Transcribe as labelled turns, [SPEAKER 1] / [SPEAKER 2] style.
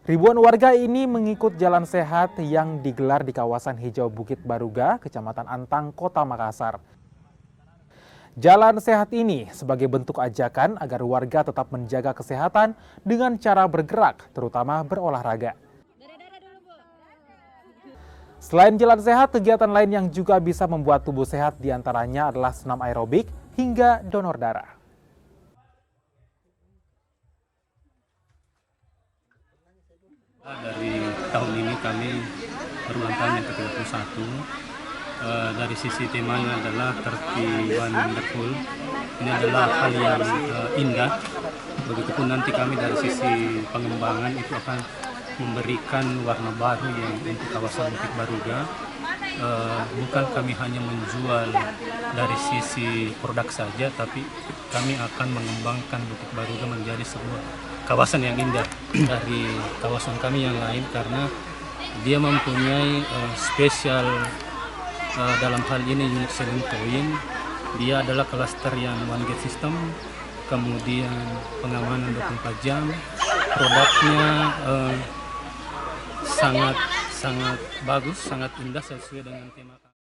[SPEAKER 1] Ribuan warga ini mengikut jalan sehat yang digelar di kawasan hijau Bukit Baruga, Kecamatan Antang, Kota Makassar. Jalan sehat ini sebagai bentuk ajakan agar warga tetap menjaga kesehatan dengan cara bergerak, terutama berolahraga. Selain jalan sehat, kegiatan lain yang juga bisa membuat tubuh sehat diantaranya adalah senam aerobik hingga donor darah.
[SPEAKER 2] Dari tahun ini kami berulang tahun yang ke-31. Dari sisi temanya adalah 31 Wonderful. Ini adalah hal yang indah. Begitupun nanti kami dari sisi pengembangan itu akan memberikan warna baru yang untuk kawasan Bukit Baruga. Bukan kami hanya menjual dari sisi produk saja, tapi kami akan mengembangkan Bukit Baruga menjadi sebuah kawasan yang indah dari kawasan kami yang lain, karena dia mempunyai spesial dalam hal ini unique selling point. Dia adalah klaster yang one gate system, kemudian pengamanan 24 jam, produknya sangat bagus, sangat indah sesuai dengan tema kami.